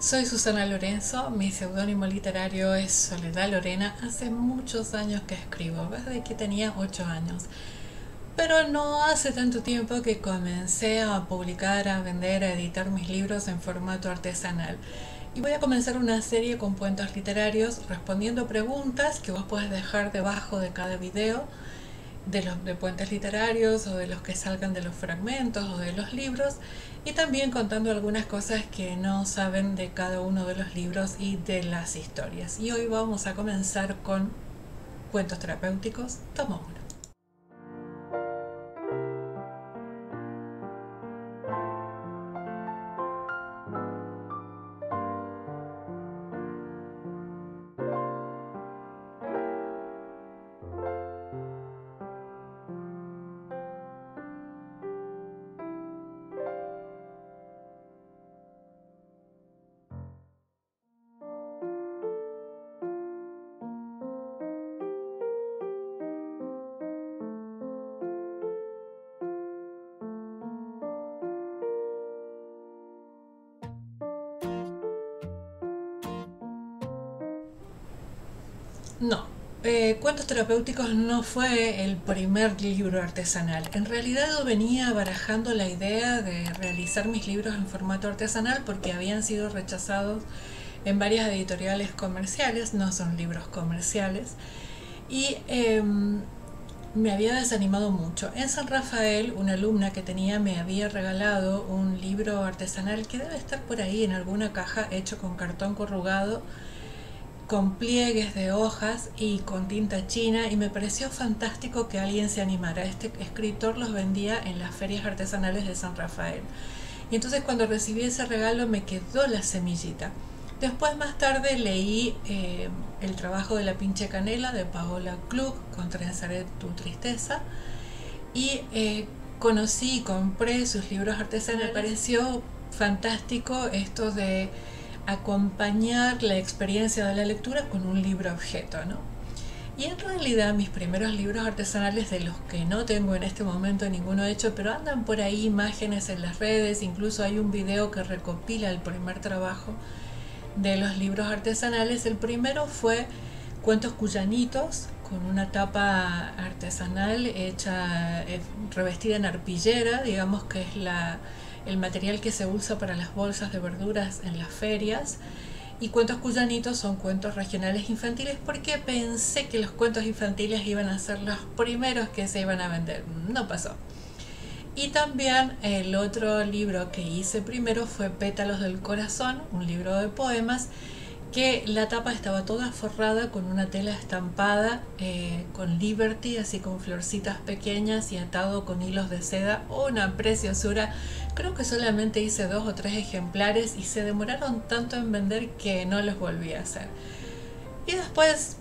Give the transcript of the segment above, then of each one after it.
Soy Susana Lorenzo, mi seudónimo literario es Soledad Lorena. Hace muchos años que escribo, desde que tenía 8 años. Pero no hace tanto tiempo que comencé a publicar, a vender, a editar mis libros en formato artesanal. Y voy a comenzar una serie con cuentos literarios respondiendo preguntas que vos podés dejar debajo de cada video de los de puentes literarios o de los que salgan de los fragmentos o de los libros, y también contando algunas cosas que no saben de cada uno de los libros y de las historias. Y hoy vamos a comenzar con cuentos terapéuticos, tomo uno. No, Cuentos terapéuticos no fue el primer libro artesanal. En realidad yo venía barajando la idea de realizar mis libros en formato artesanal porque habían sido rechazados en varias editoriales comerciales, no son libros comerciales, y me había desanimado mucho. En San Rafael, una alumna que tenía me había regalado un libro artesanal que debe estar por ahí en alguna caja, hecho con cartón corrugado, con pliegues de hojas y con tinta china, y me pareció fantástico que alguien se animara. Este escritor los vendía en las ferias artesanales de San Rafael. Y entonces cuando recibí ese regalo me quedó la semillita. Después más tarde leí el trabajo de La pinche canela de Paola Klug con Trenzaré tu tristeza, y conocí y compré sus libros artesanales. Me pareció fantástico esto de acompañar la experiencia de la lectura con un libro objeto, ¿no? Y en realidad mis primeros libros artesanales, de los que no tengo en este momento ninguno hecho, pero andan por ahí imágenes en las redes, incluso hay un video que recopila el primer trabajo de los libros artesanales. El primero fue Cuentos Cuyanitos, con una tapa artesanal hecha, revestida en arpillera, digamos que es el material que se usa para las bolsas de verduras en las ferias. Y Cuentos Cuyanitos son cuentos regionales infantiles, porque pensé que los cuentos infantiles iban a ser los primeros que se iban a vender. No pasó. Y también el otro libro que hice primero fue Pétalos del Corazón, un libro de poemas, que la tapa estaba toda forrada con una tela estampada con Liberty, así con florcitas pequeñas, y atado con hilos de seda. Una preciosura. Creo que solamente hice 2 o 3 ejemplares y se demoraron tanto en vender que no los volví a hacer. Y después,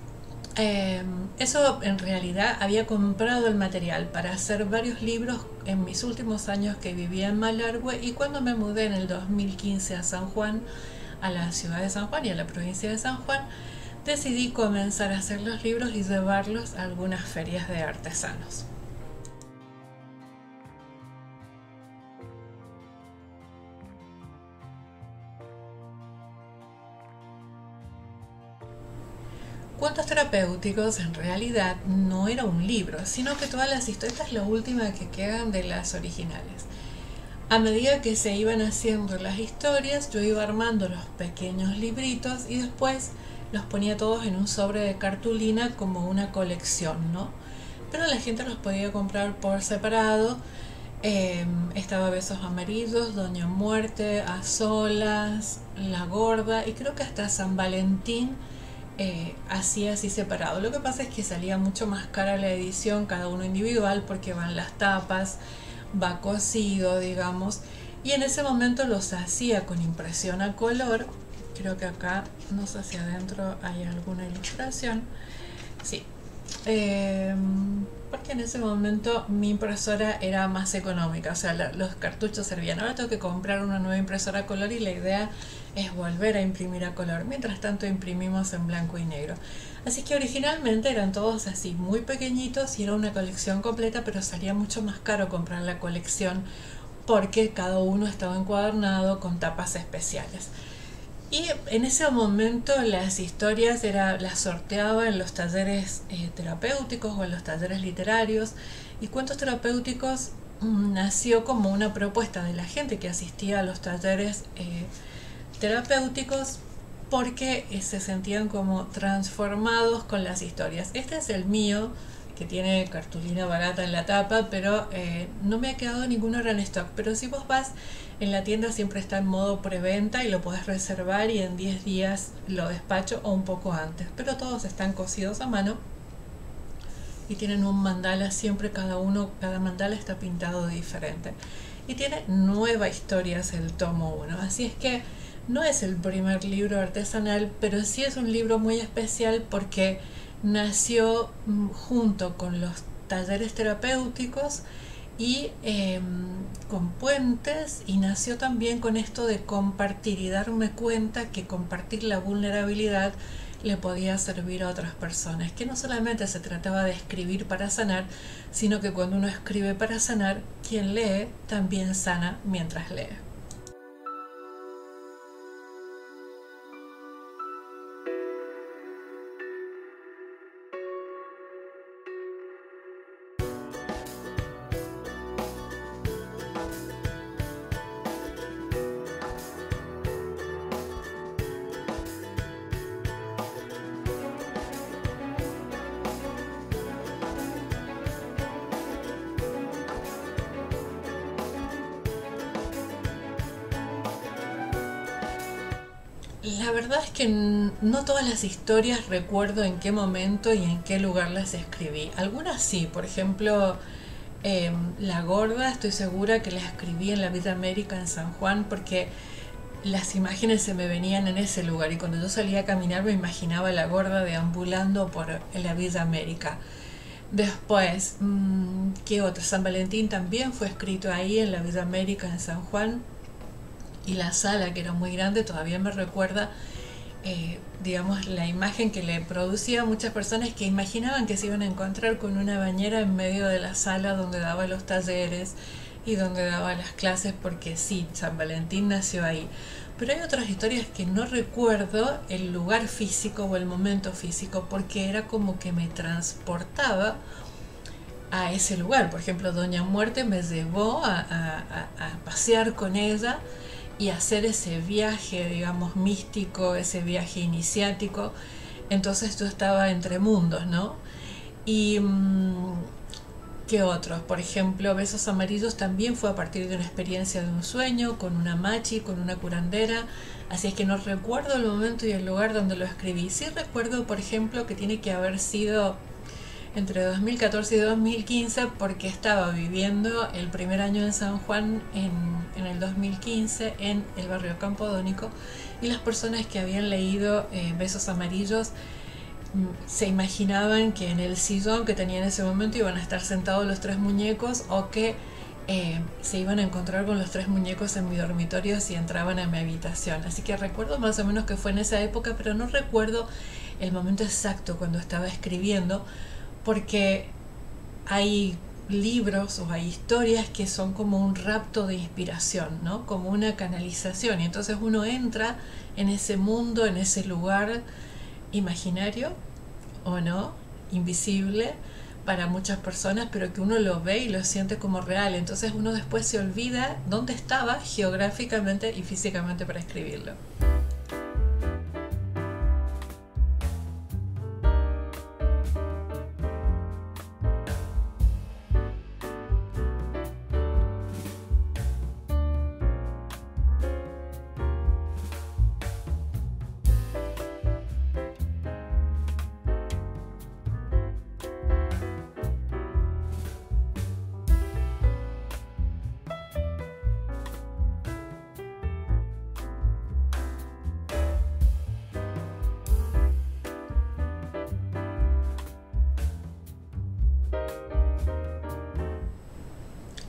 eso en realidad había comprado el material para hacer varios libros en mis últimos años que vivía en Malargüe, y cuando me mudé en el 2015 a San Juan, a la ciudad de San Juan y a la provincia de San Juan, decidí comenzar a hacer los libros y llevarlos a algunas ferias de artesanos. Cuentos terapéuticos en realidad no era un libro, sino que todas las historias, esta es la última que quedan de las originales. A medida que se iban haciendo las historias, yo iba armando los pequeños libritos y después los ponía todos en un sobre de cartulina como una colección, ¿no? Pero la gente los podía comprar por separado. Estaba Besos Amarillos, Doña Muerte, A Solas, La Gorda, y creo que hasta San Valentín hacía así separado. Lo que pasa es que salía mucho más cara la edición, cada uno individual, porque van las tapas, va cosido, digamos, y en ese momento los hacía con impresión a color. Creo que acá, no sé si adentro hay alguna ilustración. Sí, porque en ese momento mi impresora era más económica, o sea, los cartuchos servían. Ahora tengo que comprar una nueva impresora a color y la idea es volver a imprimir a color. Mientras tanto imprimimos en blanco y negro. Así que originalmente eran todos así muy pequeñitos y era una colección completa, pero salía mucho más caro comprar la colección porque cada uno estaba encuadernado con tapas especiales. Y en ese momento las historias las sorteaba en los talleres terapéuticos o en los talleres literarios. Y Cuentos Terapéuticos nació como una propuesta de la gente que asistía a los talleres terapéuticos porque se sentían como transformados con las historias. Este es el mío, que tiene cartulina barata en la tapa, pero no me ha quedado ninguno ahora en stock. Pero si vos vas en la tienda siempre está en modo preventa y lo podés reservar y en 10 días lo despacho o un poco antes. Pero todos están cosidos a mano y tienen un mandala siempre, cada mandala está pintado diferente. Y tiene 9 historias el tomo 1. Así es que no es el primer libro artesanal, pero sí es un libro muy especial porque nació junto con los talleres terapéuticos y con puentes, y nació también con esto de compartir y darme cuenta que compartir la vulnerabilidad le podía servir a otras personas, que no solamente se trataba de escribir para sanar, sino que cuando uno escribe para sanar, quien lee también sana mientras lee. La verdad es que no todas las historias recuerdo en qué momento y en qué lugar las escribí. Algunas sí, por ejemplo, La Gorda, estoy segura que la escribí en la Villa América en San Juan porque las imágenes se me venían en ese lugar y cuando yo salía a caminar me imaginaba a La Gorda deambulando por la Villa América. Después, ¿qué otro? San Valentín también fue escrito ahí en la Villa América en San Juan, y la sala, que era muy grande, todavía me recuerda, digamos, la imagen que le producía a muchas personas que imaginaban que se iban a encontrar con una bañera en medio de la sala donde daba los talleres y donde daba las clases, porque sí, San Valentín nació ahí. Pero hay otras historias que no recuerdo el lugar físico o el momento físico, porque era como que me transportaba a ese lugar. Por ejemplo, Doña Muerte me llevó a pasear con ella y hacer ese viaje, digamos, místico, ese viaje iniciático. Entonces yo estaba entre mundos, ¿no? Y ¿qué otros? Por ejemplo, Besos Amarillos también fue a partir de una experiencia de un sueño, con una machi, con una curandera. Así es que no recuerdo el momento y el lugar donde lo escribí. Sí recuerdo, por ejemplo, que tiene que haber sido entre 2014 y 2015 porque estaba viviendo el primer año en San Juan en el 2015 en el barrio Campodónico, y las personas que habían leído Besos Amarillos se imaginaban que en el sillón que tenía en ese momento iban a estar sentados los 3 muñecos, o que se iban a encontrar con los 3 muñecos en mi dormitorio si entraban a mi habitación. Así que recuerdo más o menos que fue en esa época, pero no recuerdo el momento exacto cuando estaba escribiendo, porque hay libros o hay historias que son como un rapto de inspiración, ¿no? Como una canalización, y entonces uno entra en ese mundo, en ese lugar imaginario o no, invisible para muchas personas, pero que uno lo ve y lo siente como real. Entonces uno después se olvida dónde estaba geográficamente y físicamente para escribirlo.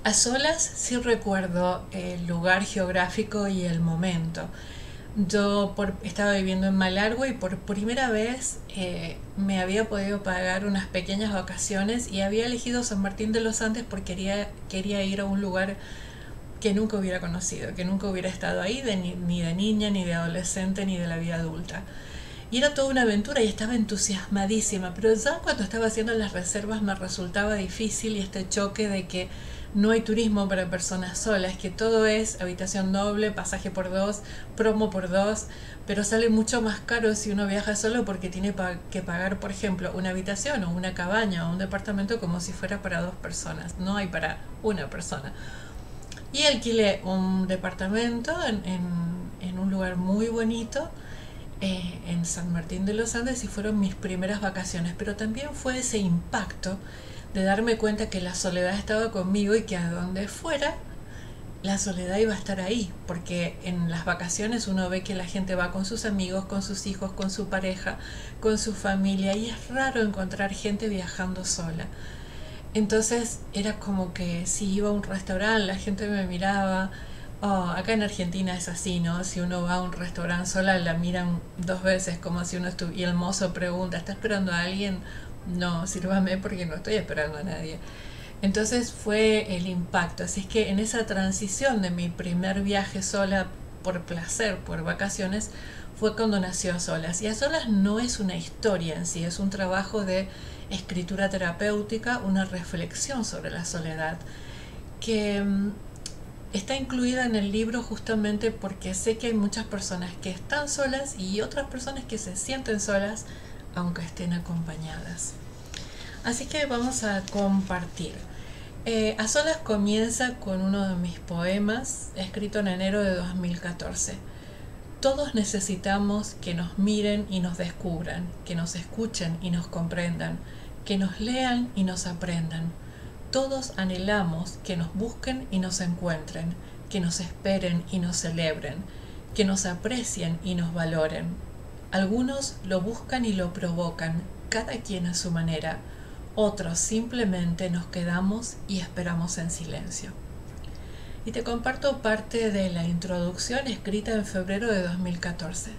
A solas sí recuerdo el lugar geográfico y el momento. Estaba viviendo en Malargüe y por primera vez me había podido pagar unas pequeñas vacaciones y había elegido San Martín de los Andes porque quería ir a un lugar que nunca hubiera conocido, que nunca hubiera estado ahí ni de niña, ni de adolescente, ni de la vida adulta. Y era toda una aventura y estaba entusiasmadísima, pero ya cuando estaba haciendo las reservas me resultaba difícil y este choque de que no hay turismo para personas solas, que todo es habitación doble, pasaje por dos, promo por dos, pero sale mucho más caro si uno viaja solo porque tiene que pagar, por ejemplo, una habitación o una cabaña o un departamento como si fuera para dos personas, no hay para una persona. Y alquilé un departamento en un lugar muy bonito, en San Martín de los Andes, y fueron mis primeras vacaciones, pero también fue ese impacto de darme cuenta que la soledad estaba conmigo y que a donde fuera la soledad iba a estar ahí, porque en las vacaciones uno ve que la gente va con sus amigos, con sus hijos, con su pareja, con su familia, y es raro encontrar gente viajando sola. Entonces era como que si iba a un restaurante la gente me miraba. Oh, acá en Argentina es así, ¿no? Si uno va a un restaurante sola la miran dos veces como si uno estuviera, y el mozo pregunta, ¿está esperando a alguien? No, sírvame porque no estoy esperando a nadie. Entonces fue el impacto. Así es que en esa transición de mi primer viaje sola por placer, por vacaciones, fue cuando nació A Solas. Y A Solas no es una historia en sí, es un trabajo de escritura terapéutica, una reflexión sobre la soledad, que está incluida en el libro justamente porque sé que hay muchas personas que están solas y otras personas que se sienten solas aunque estén acompañadas. Así que vamos a compartir. A Solas comienza con uno de mis poemas, escrito en enero de 2014. Todos necesitamos que nos miren y nos descubran, que nos escuchen y nos comprendan, que nos lean y nos aprendan. Todos anhelamos que nos busquen y nos encuentren, que nos esperen y nos celebren, que nos aprecien y nos valoren. Algunos lo buscan y lo provocan, cada quien a su manera. Otros simplemente nos quedamos y esperamos en silencio. Y te comparto parte de la introducción escrita en febrero de 2014.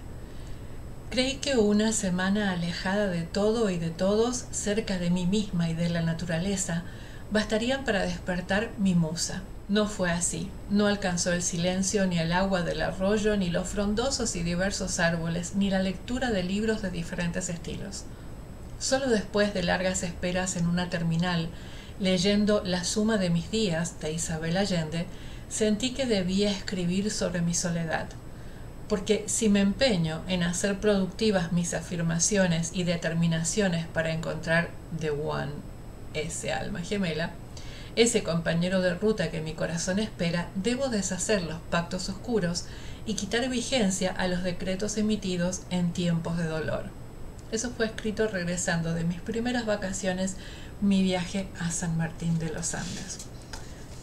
Creí que una semana alejada de todo y de todos, cerca de mí misma y de la naturaleza, bastarían para despertar mi musa. No fue así. No alcanzó el silencio, ni el agua del arroyo, ni los frondosos y diversos árboles, ni la lectura de libros de diferentes estilos. Solo después de largas esperas en una terminal, leyendo La suma de mis días, de Isabel Allende, sentí que debía escribir sobre mi soledad. Porque si me empeño en hacer productivas mis afirmaciones y determinaciones para encontrar The One, ese alma gemela, ese compañero de ruta que mi corazón espera, debo deshacer los pactos oscuros y quitar vigencia a los decretos emitidos en tiempos de dolor. Eso fue escrito regresando de mis primeras vacaciones, mi viaje a San Martín de los Andes.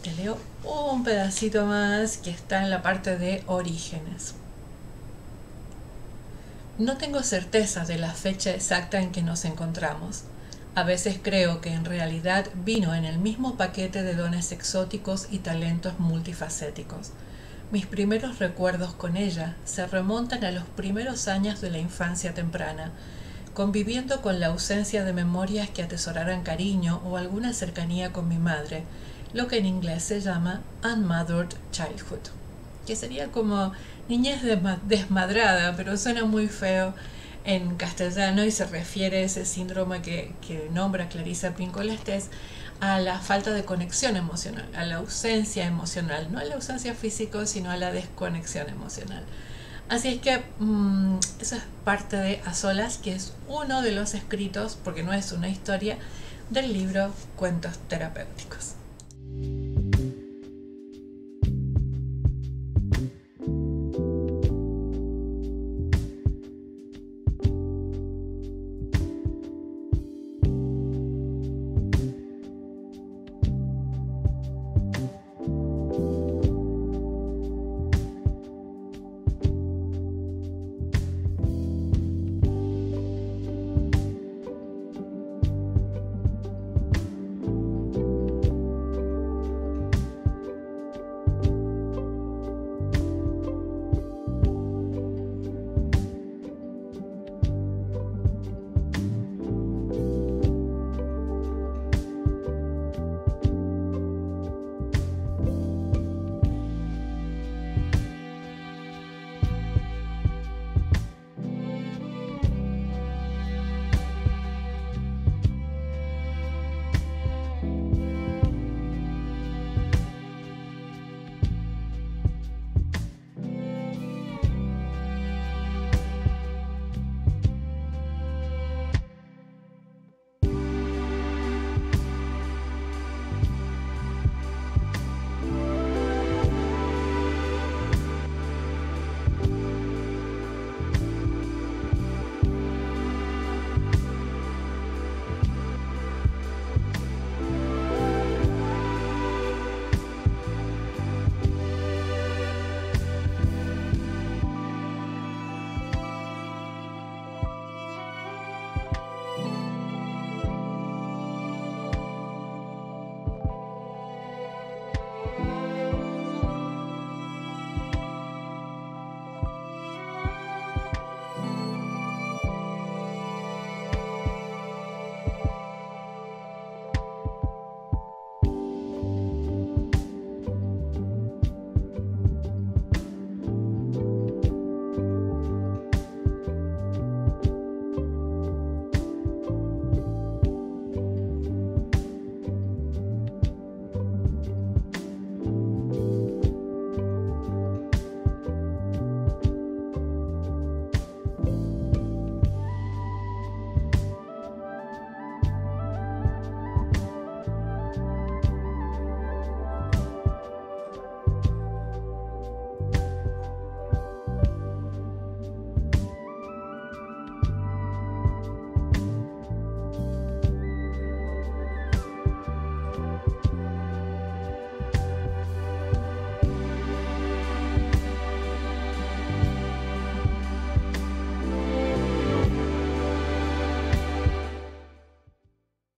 Te leo un pedacito más que está en la parte de orígenes. No tengo certeza de la fecha exacta en que nos encontramos. A veces creo que en realidad vino en el mismo paquete de dones exóticos y talentos multifacéticos. Mis primeros recuerdos con ella se remontan a los primeros años de la infancia temprana, conviviendo con la ausencia de memorias que atesoraran cariño o alguna cercanía con mi madre, lo que en inglés se llama unmothered childhood, que sería como niñez desmadrada, pero suena muy feo en castellano y se refiere a ese síndrome que nombra Clarisa Pinkola Estés, a la falta de conexión emocional, a la ausencia emocional, no a la ausencia física, sino a la desconexión emocional. Así es que eso es parte de A Solas, que es uno de los escritos, porque no es una historia, del libro Cuentos Terapéuticos.